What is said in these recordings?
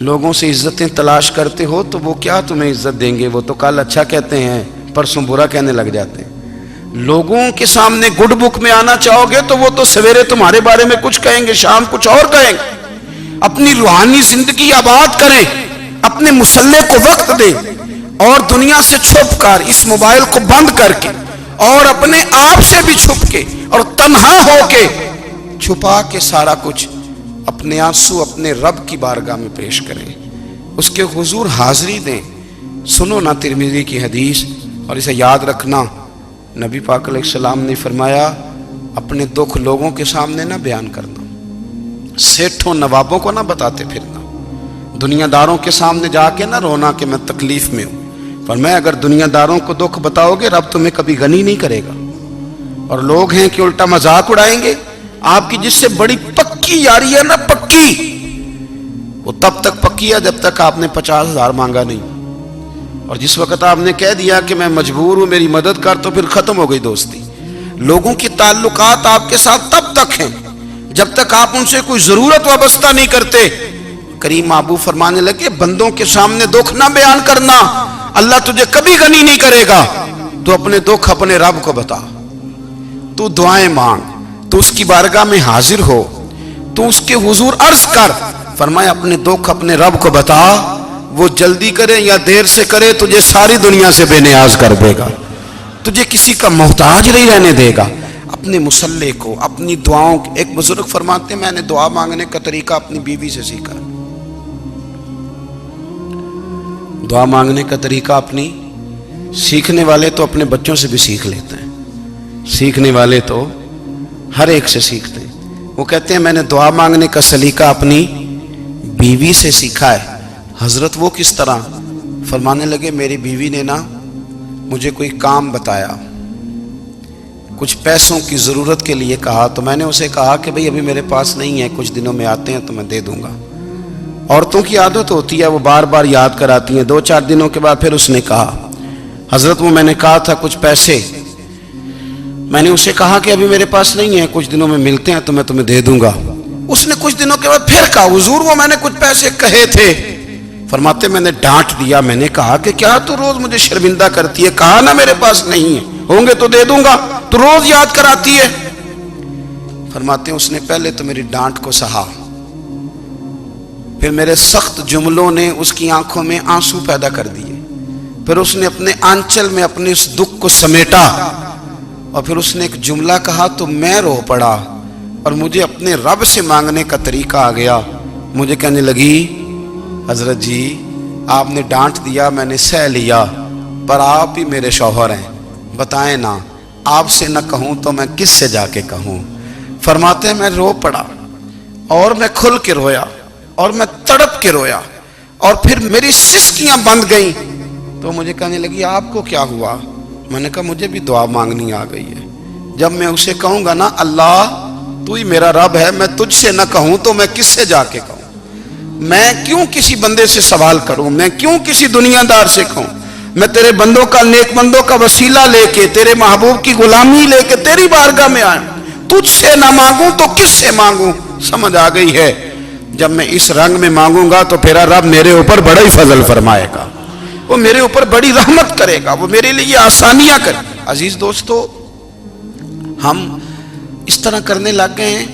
لوگوں سے عزتیں تلاش کرتے ہو تو وہ کیا تمہیں عزت دیں گے؟ وہ تو کل اچھا کہتے ہیں، پرسوں برا کہنے لگ جاتے ہیں۔ لوگوں کے سامنے گڈ بک میں آنا چاہو گے تو وہ تو سویرے تمہارے بارے میں کچھ کہیں گے، شام کچھ اور کہیں گے۔ اپنی روحانی زندگی آباد کریں، اپنے مسلح کو وقت دیں، اور دنیا سے چھپ کر اس موبائل کو بند کر کے اور اپنے آپ سے بھی چھپ کے اور تنہا ہو کے چھپا کے سارا کچھ اپنے آنسو اپنے رب کی بارگاہ میں پیش کریں، اس کے حضور حاضری دیں۔ سنو نا ترمذی کی حدیث، اور اسے یاد رکھنا، نبی پاک علیہ السلام نے فرمایا اپنے دکھ لوگوں کے سامنے نہ بیان کرنا، سیٹھوں نوابوں کو نہ بتاتے پھرنا، دنیا داروں کے سامنے جا کے نہ رونا کہ میں تکلیف میں ہوں۔ فرمایا اگر دنیا داروں کو دکھ بتاؤ گے رب تمہیں کبھی غنی نہیں کرے گا۔ اور لوگ ہیں کہ الٹا مذاق اڑائیں گے آپ کی، جس سے بڑی پکی یاری ہے نا، پکی، وہ تب تک پکی ہے جب تک آپ نے 50,000 مانگا نہیں، اور جس وقت آپ نے کہہ دیا کہ میں مجبور ہوں میری مدد کر، تو پھر ختم ہو گئی دوستی۔ لوگوں کے تعلقات آپ کے ساتھ تب تک ہیں جب تک آپ ان سے کوئی ضرورت وابستہ نہیں کرتے۔ کریم محبوب فرمانے لگے بندوں کے سامنے دکھ نہ بیان کرنا، اللہ تجھے کبھی غنی نہیں کرے گا۔ تو اپنے دکھ اپنے رب کو بتا، تو دعائیں مانگ، تو اس کی بارگاہ میں حاضر ہو، تو اس کے حضور عرض کر۔ فرمایا اپنے دکھ اپنے رب کو بتا، وہ جلدی کرے یا دیر سے کرے تجھے ساری دنیا سے بے نیاز کر دے گا، تجھے کسی کا محتاج نہیں رہنے دے گا۔ اپنے مسلح کو، اپنی دعاؤں، ایک بزرگ فرماتے ہیں میں نے دعا مانگنے کا طریقہ اپنی بیوی سے سیکھا، دعا مانگنے کا طریقہ اپنی، سیکھنے والے تو اپنے بچوں سے بھی سیکھ لیتے ہیں، سیکھنے والے تو ہر ایک سے سیکھتے ہیں۔ وہ کہتے ہیں میں نے دعا مانگنے کا سلیقہ اپنی بیوی سے سیکھا ہے۔ حضرت وہ کس طرح؟ فرمانے لگے میری بیوی نے نا مجھے کوئی کام بتایا، کچھ پیسوں کی ضرورت کے لیے کہا، تو میں نے اسے کہا کہ بھئی ابھی میرے پاس نہیں ہے، کچھ دنوں میں آتے ہیں تو میں دے دوں گا۔ عورتوں کی عادت ہوتی ہے وہ بار بار یاد کراتی ہیں، 2-4 دنوں کے بعد پھر اس نے کہا حضرت وہ میں نے کہا تھا کچھ پیسے، میں نے اسے کہا کہ ابھی میرے پاس نہیں ہے، کچھ دنوں میں ملتے ہیں تو میں تمہیں دے دوں گا۔ اس نے کچھ دنوں کے بعد پھر کہا حضور وہ میں نے کچھ پیسے کہے تھے۔ فرماتے میں نے ڈانٹ دیا، میں نے کہا کہ کیا تو روز مجھے شرمندہ کرتی ہے، کہا نا میرے پاس نہیں ہے، ہوں گے تو دے دوں گا، تو روز یاد کراتی ہے۔ فرماتے ہیں اس نے پہلے تو میری ڈانٹ کو سہا، پھر میرے سخت جملوں نے اس کی آنکھوں میں آنسو پیدا کر دیے، پھر اس نے اپنے آنچل میں اپنے اس دکھ کو سمیٹا، اور پھر اس نے ایک جملہ کہا تو میں رو پڑا، اور مجھے اپنے رب سے مانگنے کا طریقہ آ گیا۔ مجھے کہنے لگی حضرت جی آپ نے ڈانٹ دیا میں نے سہ لیا، پر آپ ہی میرے شوہر ہیں، بتائیں نا آپ سے نہ کہوں تو میں کس سے جا کے کہوں۔ فرماتے ہیں میں رو پڑا، اور میں کھل کے رویا، اور میں تڑپ کے رویا، اور پھر میری سسکیاں بند گئیں۔ تو مجھے کہنے لگی آپ کو کیا ہوا؟ میں نے کہا مجھے بھی دعا مانگنی آ گئی ہے، جب میں اسے کہوں گا نا اللہ تو ہی میرا رب ہے، میں تجھ سے نہ کہوں تو میں کس سے جا کے کہوں؟ میں کیوں کسی بندے سے سوال کروں؟ میں کیوں کسی دنیا دار سے کہوں؟ میں تیرے بندوں کا، نیک بندوں کا وسیلہ لے کے، تیرے محبوب کی غلامی لے کے تیری بارگاہ میں آئیں، تجھ سے نہ مانگوں تو کس سے مانگوں؟ سمجھ آ گئی ہے؟ جب میں اس رنگ میں مانگوں گا تو پھر رب میرے اوپر بڑا ہی فضل فرمائے گا، وہ میرے اوپر بڑی رحمت کرے گا، وہ میرے لیے آسانیاں کرے گا۔ عزیز دوستو، ہم اس طرح کرنے لگ گئے ہیں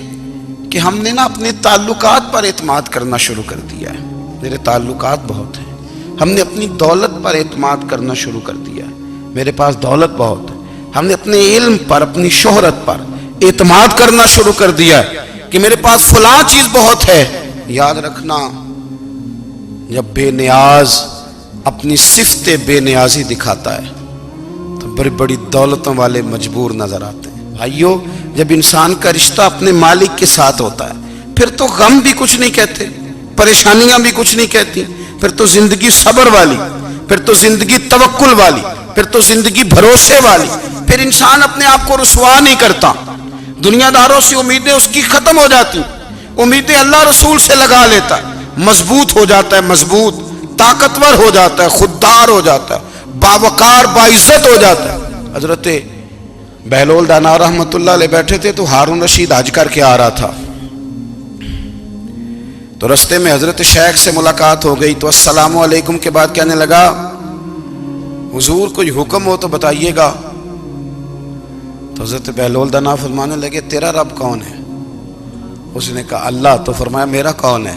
کہ ہم نے نا اپنے تعلقات پر اعتماد کرنا شروع کر دیا ہے۔ میرے تعلقات بہت ہیں، ہم نے اپنی دولت پر اعتماد کرنا شروع کر دیا ہے، میرے پاس دولت بہت ہے۔ ہم نے اپنے علم پر، اپنی شہرت پر اعتماد کرنا شروع کر دیا ہے کہ میرے پاس فلاں چیز بہت ہے۔ یاد رکھنا جب بے نیاز اپنی صفت بے نیازی دکھاتا ہے تو بڑی بڑی دولتوں والے مجبور نظر آتے ہیں۔ بھائیو جب انسان کا رشتہ اپنے مالک کے ساتھ ہوتا ہے پھر تو غم بھی کچھ نہیں کہتے، پریشانیاں بھی کچھ نہیں کہتی، پھر تو زندگی صبر والی، پھر تو زندگی توکل والی، پھر تو زندگی بھروسے والی، پھر انسان اپنے آپ کو رسوا نہیں کرتا، دنیا داروں سے امیدیں اس کی ختم ہو جاتی، امیدیں اللہ رسول سے لگا لیتا ہے، مضبوط ہو جاتا ہے، مضبوط، طاقتور ہو جاتا ہے، خوددار ہو جاتا ہے، باوقار باعزت ہو جاتا ہے۔ حضرت بہلول دانا رحمت اللہ علیہ بیٹھے تھے تو ہارون رشید حج کر کے آ رہا تھا، تو رستے میں حضرت شیخ سے ملاقات ہو گئی تو السلام علیکم کے بعد کہنے لگا حضور کوئی حکم ہو تو بتائیے گا. تو حضرت بہلول دنا فرمانے لگے تیرا رب کون ہے؟ اس نے کہا اللہ. تو فرمایا میرا کون ہے؟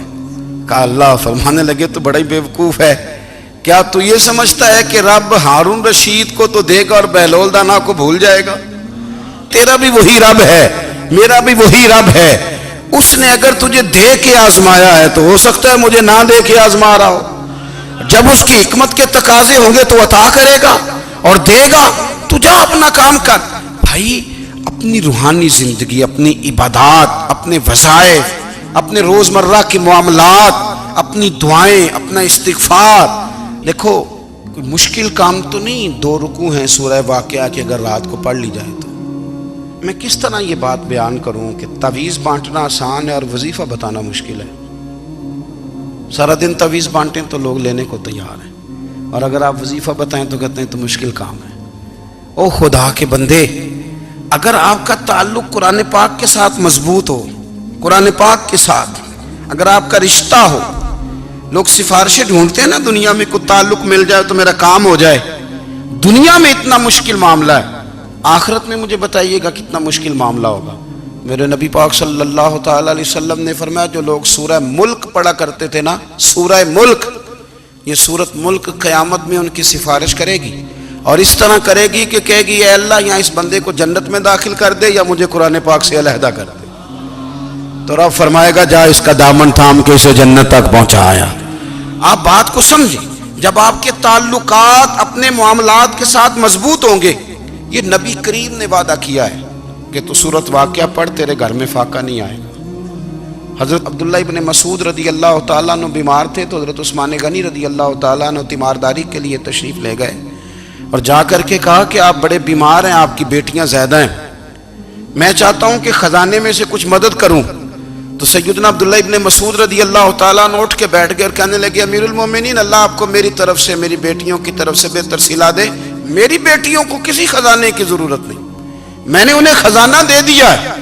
کہا اللہ. فرمانے لگے تو بڑا ہی بیوقوف ہے، کیا تو یہ سمجھتا ہے کہ رب ہارون رشید کو تو دے گا اور بہلول دانا کو بھول جائے گا؟ تیرا بھی وہی رب ہے، میرا بھی وہی رب ہے. اس نے اگر تجھے دے کے آزمایا ہے تو ہو سکتا ہے مجھے نہ دے کے آزما رہا ہو. جب اس کی حکمت کے تقاضے ہوں گے تو عطا کرے گا اور دے گا. تو جا اپنا کام کر. بھائی اپنی روحانی زندگی، اپنی عبادات، اپنے وظائف، اپنے روزمرہ کے معاملات، اپنی دعائیں، اپنا استغفار. دیکھو کوئی مشکل کام تو نہیں 2 رکوع ہیں سورہ واقعہ کہ اگر رات کو پڑھ لی جائے تو. میں کس طرح یہ بات بیان کروں کہ تعویذ بانٹنا آسان ہے اور وظیفہ بتانا مشکل ہے. سارا دن تعویذ بانٹیں تو لوگ لینے کو تیار ہیں، اور اگر آپ وظیفہ بتائیں تو کہتے ہیں تو مشکل کام ہے. او خدا کے بندے، اگر آپ کا تعلق قرآن پاک کے ساتھ مضبوط ہو، قرآن پاک کے ساتھ اگر آپ کا رشتہ ہو، لوگ سفارشیں ڈھونڈتے ہیں نا دنیا میں، کوئی تعلق مل جائے تو میرا کام ہو جائے. دنیا میں اتنا مشکل معاملہ ہے، آخرت میں مجھے بتائیے گا کتنا مشکل معاملہ ہوگا. میرے نبی پاک صلی اللہ تعالی علیہ وسلم نے فرمایا جو لوگ سورہ ملک پڑھا کرتے تھے نا، سورہ ملک، یہ سورت ملک قیامت میں ان کی سفارش کرے گی، اور اس طرح کرے گی کہ کہے گی اے اللہ یہاں اس بندے کو جنت میں داخل کر دے یا مجھے قرآن پاک سے علیحدہ کر دے. تو رب فرمائے گا جا اس کا دامن تھام کے اسے جنت تک پہنچایا. آپ بات کو سمجھیں، جب آپ کے تعلقات اپنے معاملات کے ساتھ مضبوط ہوں گے. یہ نبی کریم نے وعدہ کیا ہے کہ تو سورت واقعہ پڑھ تیرے گھر میں فاقہ نہیں آئے گا. حضرت عبداللہ ابن مسعود رضی اللہ تعالیٰ عنہ بیمار تھے تو حضرت عثمان غنی رضی اللہ تعالیٰ عنہ تیمارداری کے لیے تشریف لے گئے اور جا کر کے کہا کہ آپ بڑے بیمار ہیں، آپ کی بیٹیاں زیادہ ہیں، میں چاہتا ہوں کہ خزانے میں سے کچھ مدد کروں. تو سیدنا عبداللہ ابن مسعود رضی اللہ تعالیٰ عنہ اٹھ کے بیٹھ گئے اور کہنے لگے امیر المومنین، اللہ آپ کو میری طرف سے، میری بیٹیوں کی طرف سے بہتر صلہ دے. میری بیٹیوں کو کسی خزانے کی ضرورت نہیں، میں نے انہیں خزانہ دے دیا ہے.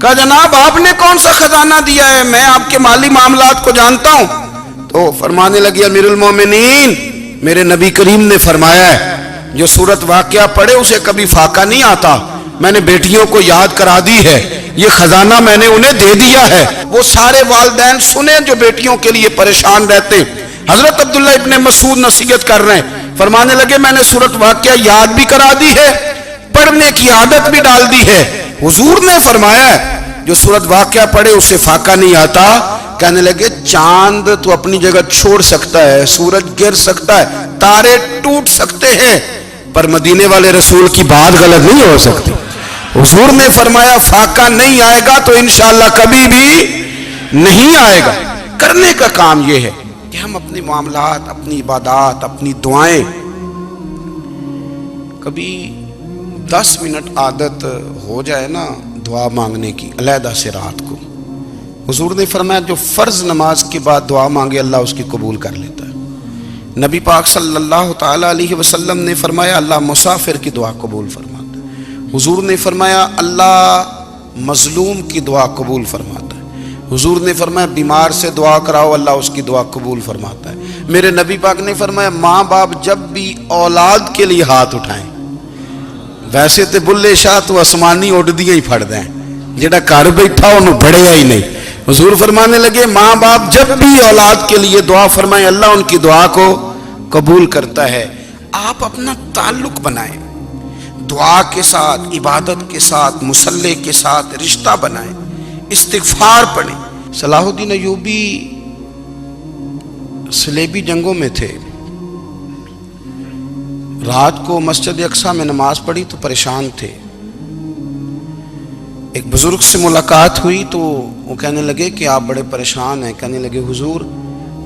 کہا جناب آپ نے کون سا خزانہ دیا ہے، میں آپ کے مالی معاملات کو جانتا ہوں. تو فرمانے لگی امیر المومنین، میرے نبی کریم نے فرمایا ہے جو سورت واقعہ پڑھے اسے کبھی فاقہ نہیں آتا. میں نے بیٹیوں کو یاد کرا دی ہے، یہ خزانہ میں نے انہیں دے دیا ہے. وہ سارے والدین سنیں جو بیٹیوں کے لیے پریشان رہتے ہیں. حضرت عبداللہ ابن مسعود نصیحت کر رہے ہیں، فرمانے لگے میں نے سورت واقعہ یاد بھی کرا دی ہے، پڑھنے کی عادت بھی ڈال دی ہے. حضور نے فرمایا ہے جو سورت واقعہ پڑھے اسے فاقہ نہیں آتا. کہنے لگے چاند تو اپنی جگہ چھوڑ سکتا ہے، سورج گر سکتا ہے، تارے ٹوٹ سکتے ہیں، پر مدینے والے رسول کی بات غلط نہیں ہو سکتی. حضور نے فرمایا فاقہ نہیں آئے گا تو انشاءاللہ کبھی بھی نہیں آئے گا. کرنے کا کام یہ ہے کہ ہم اپنے معاملات، اپنی عبادات، اپنی دعائیں، کبھی 10 منٹ عادت ہو جائے نا دعا مانگنے کی علیحدہ سے رات کو. حضور نے فرمایا جو فرض نماز کے بعد دعا مانگے اللہ اس کی قبول کر لیتا ہے. نبی پاک صلی اللہ تعالی علیہ وسلم نے فرمایا اللہ مسافر کی دعا قبول فرماتا ہے. حضور نے فرمایا اللہ مظلوم کی دعا قبول فرماتا ہے. حضور نے فرمایا بیمار سے دعا کراؤ اللہ اس کی دعا قبول فرماتا ہے. میرے نبی پاک نے فرمایا ماں باپ جب بھی اولاد کے لیے ہاتھ اٹھائیں، ویسے تے بلے شاہ تو آسمانی اڈ دیاں ہی پھڑ دیں، جڑا گھر بیٹھا انہوں بڑھیا ہی نہیں. حضور فرمانے لگے ماں باپ جب بھی اولاد کے لیے دعا فرمائیں اللہ ان کی دعا کو قبول کرتا ہے. آپ اپنا تعلق بنائیں دعا کے ساتھ، عبادت کے ساتھ، مصلی کے ساتھ رشتہ بنائیں، استغفار پڑھیں. صلاح الدین ایوبی صلیبی جنگوں میں تھے، رات کو مسجد اقصیٰ میں نماز پڑھی تو پریشان تھے. ایک بزرگ سے ملاقات ہوئی تو وہ کہنے لگے کہ آپ بڑے پریشان ہیں. کہنے لگے حضور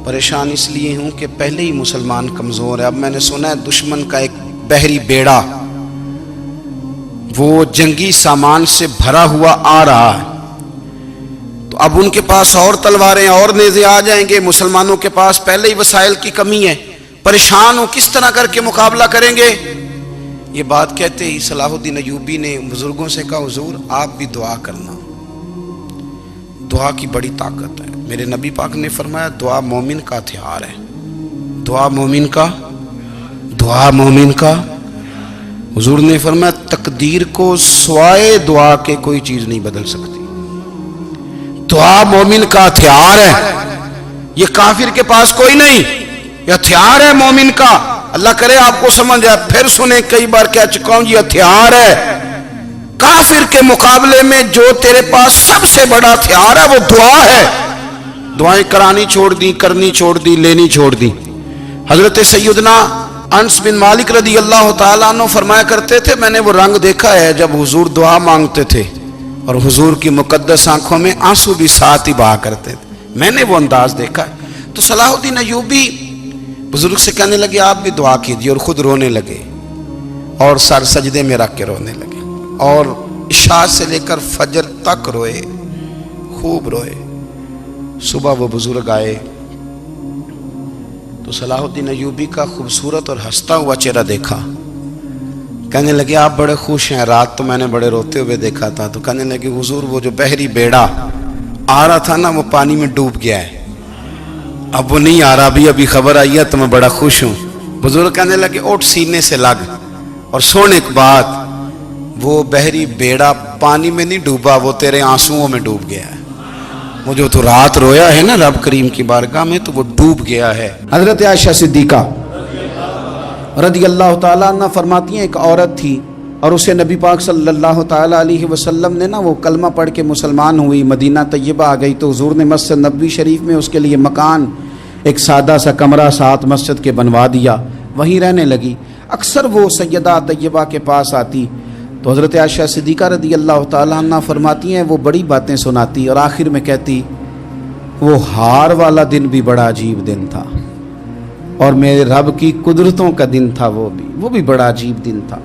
پریشان اس لیے ہوں کہ پہلے ہی مسلمان کمزور ہے، اب میں نے سنا ہے دشمن کا ایک بحری بیڑا وہ جنگی سامان سے بھرا ہوا آ رہا ہے، تو اب ان کے پاس اور تلواریں اور نیزے آ جائیں گے، مسلمانوں کے پاس پہلے ہی وسائل کی کمی ہے، پریشان ہو کس طرح کر کے مقابلہ کریں گے. یہ بات کہتے ہی صلاح الدین ایوبی نے بزرگوں سے کہا حضور آپ بھی دعا کرنا. دعا کی بڑی طاقت ہے. میرے نبی پاک نے فرمایا دعا مومن کا ہتھیار ہے. دعا مومن کا. حضور نے فرمایا تقدیر کو سوائے دعا کے کوئی چیز نہیں بدل سکتی. دعا مومن کا ہتھیار ہے. یہ کافر کے پاس کوئی نہیں، یہ ہتھیار ہے مومن کا. اللہ کرے آپ کو سمجھ آئے. پھر سنیں، کئی بار کہہ چکا ہوں یہ ہتھیار ہے. کافر کے مقابلے میں جو تیرے پاس سب سے بڑا ہتھیار ہے وہ دعا ہے. دعائیں کرانی چھوڑ دی، کرنی چھوڑ دی، لینی چھوڑ دی. حضرت سیدنا انس بن مالک رضی اللہ تعالیٰ عنہ فرمایا کرتے تھے میں نے وہ رنگ دیکھا ہے جب حضور دعا مانگتے تھے اور حضور کی مقدس آنکھوں میں آنسو بھی ساتھ ہی بہا کرتے تھے. میں نے وہ انداز دیکھا ہے. تو صلاح الدین ایوبی بزرگ سے کہنے لگے آپ بھی دعا کیجیے، اور خود رونے لگے اور سر سجدے میں رکھ کے رونے لگے اور عشاء سے لے کر فجر تک روئے، خوب روئے. صبح وہ بزرگ آئے تو صلاح الدین ایوبی کا خوبصورت اور ہنستا ہوا چہرہ دیکھا. کہنے لگے آپ بڑے خوش ہیں، رات تو میں نے بڑے روتے ہوئے دیکھا تھا. تو کہنے لگے حضور وہ جو بحری بیڑا آ رہا تھا نا وہ پانی میں ڈوب گیا ہے، اب وہ نہیں آ رہا. ابھی خبر آئی ہے تو میں بڑا خوش ہوں. بزرگ کہنے لگے اٹھ سینے سے لگ اور سن ایک بات، وہ بحری بیڑا پانی میں نہیں ڈوبا، وہ تیرے آنسوؤں میں ڈوب گیا ہے. وہ جو تو رات رویا ہے نا رب کریم کی بارگاہ میں تو وہ ڈوب گیا ہے. حضرت عائشہ صدیقہ رضی اللہ تعالیٰ عنہ فرماتی ہیں ایک عورت تھی اور اسے نبی پاک صلی اللہ تعالیٰ علیہ وسلم نے نا وہ کلمہ پڑھ کے مسلمان ہوئی، مدینہ طیبہ آ گئی تو حضور نے مسجد نبوی شریف میں اس کے لیے مکان، ایک سادہ سا کمرہ ساتھ مسجد کے بنوا دیا، وہیں رہنے لگی. اکثر وہ سیدہ طیبہ کے پاس آتی تو حضرت عائشہ صدیقہ رضی اللہ تعالیٰ عنہ فرماتی ہیں وہ بڑی باتیں سناتی اور آخر میں کہتی وہ ہار والا دن بھی بڑا عجیب دن تھا اور میرے رب کی قدرتوں کا دن تھا، وہ بھی بڑا عجیب دن تھا.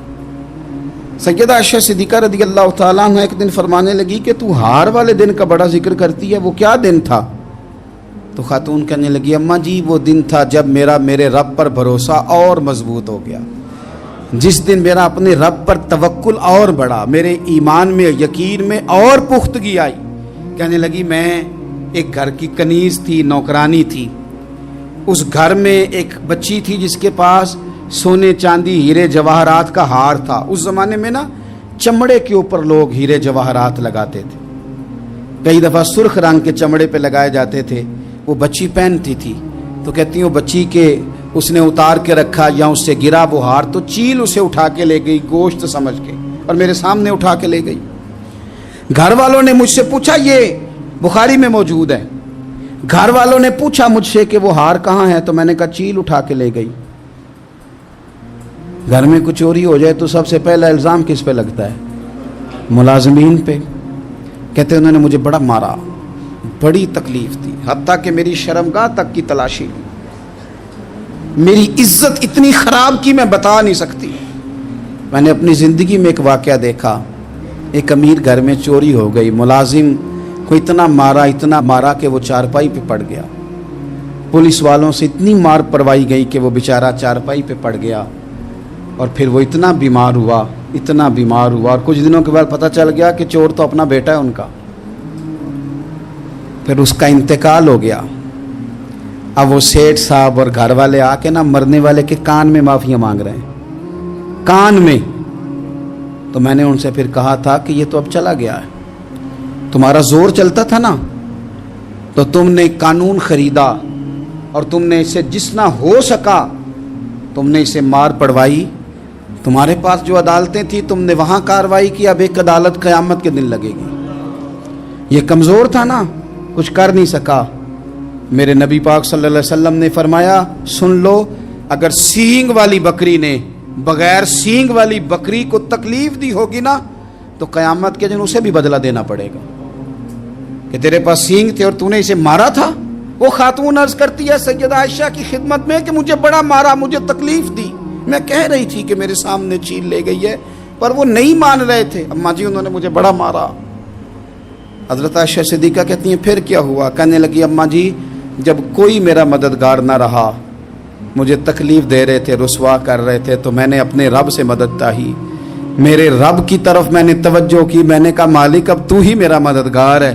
سیدہ عائشہ صدیقہ رضی اللہ تعالیٰ عنہ ایک دن فرمانے لگی کہ تو ہار والے دن کا بڑا ذکر کرتی ہے، وہ کیا دن تھا؟ تو خاتون کہنے لگی اماں جی وہ دن تھا جب میرے رب پر بھروسہ اور مضبوط ہو گیا، جس دن میرا اپنے رب پر توکل اور بڑھا، میرے ایمان میں یقین میں اور پختگی آئی. کہنے لگی میں ایک گھر کی کنیز تھی، نوکرانی تھی. اس گھر میں ایک بچی تھی جس کے پاس سونے چاندی ہیرے جواہرات کا ہار تھا. اس زمانے میں نا چمڑے کے اوپر لوگ ہیرے جواہرات لگاتے تھے، کئی دفعہ سرخ رنگ کے چمڑے پہ لگائے جاتے تھے. وہ بچی پہنتی تھی تو کہتی ہیں وہ بچی کے اس نے اتار کے رکھا یا اس سے گرا وہ ہار تو چیل اسے اٹھا کے لے گئی گوشت سمجھ کے اور میرے سامنے اٹھا کے لے گئی. گھر والوں نے مجھ سے پوچھا، یہ بخاری میں موجود ہے، گھر والوں نے پوچھا مجھ سے کہ وہ ہار کہاں ہے تو میں نے کہا چیل اٹھا کے لے گئی. گھر میں کچھ چوری ہو جائے تو سب سے پہلا الزام کس پہ لگتا ہے؟ ملازمین پہ. کہتے انہوں نے مجھے بڑا مارا، بڑی تکلیف تھی، حتیٰ کہ میری شرمگاہ تک کی تلاشی لی، میری عزت اتنی خراب کی میں بتا نہیں سکتی. میں نے اپنی زندگی میں ایک واقعہ دیکھا، ایک امیر گھر میں چوری ہو گئی، ملازم کو اتنا مارا کہ وہ چارپائی پہ پڑ گیا. پولیس والوں سے اتنی مار پروائی گئی کہ وہ بیچارہ چارپائی پہ پڑ گیا اور پھر وہ اتنا بیمار ہوا اور کچھ دنوں کے بعد پتہ چل گیا کہ چور تو اپنا بیٹا ہے ان کا. پھر اس کا انتقال ہو گیا. اب وہ سیٹھ صاحب اور گھر والے آ کے نا مرنے والے کے کان میں معافیاں مانگ رہے ہیں، کان میں. تو میں نے ان سے پھر کہا تھا کہ یہ تو اب چلا گیا ہے، تمہارا زور چلتا تھا نا تو تم نے قانون خریدا اور تم نے اسے جتنا ہو سکا تم نے اسے مار پڑوائی. تمہارے پاس جو عدالتیں تھیں تم نے وہاں کارروائی کی، اب ایک عدالت قیامت کے دن لگے گی. یہ کمزور تھا نا، کچھ کر نہیں سکا. میرے نبی پاک صلی اللہ علیہ وسلم نے فرمایا سن لو، اگر سینگ والی بکری نے بغیر سینگ والی بکری کو تکلیف دی ہوگی نا تو قیامت کے دن اسے بھی بدلہ دینا پڑے گا کہ تیرے پاس سینگ تھے اور تو نے اسے مارا تھا. وہ خاتون عرض کرتی ہے سیدہ عائشہ کی خدمت میں کہ مجھے بڑا مارا، مجھے تکلیف دی. میں کہہ رہی تھی کہ میرے سامنے چیل لے گئی ہے پر وہ نہیں مان رہے تھے. اماں جی انہوں نے مجھے بڑا مارا. حضرت عائشہ صدیقہ کہتی ہیں پھر کیا ہوا؟ کہنے لگی اماں جی جب کوئی میرا مددگار نہ رہا، مجھے تکلیف دے رہے تھے، رسوا کر رہے تھے، تو میں نے اپنے رب سے مدد چاہی، میرے رب کی طرف میں نے توجہ کی. میں نے کہا مالک اب تو ہی میرا مددگار ہے،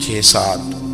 6-7,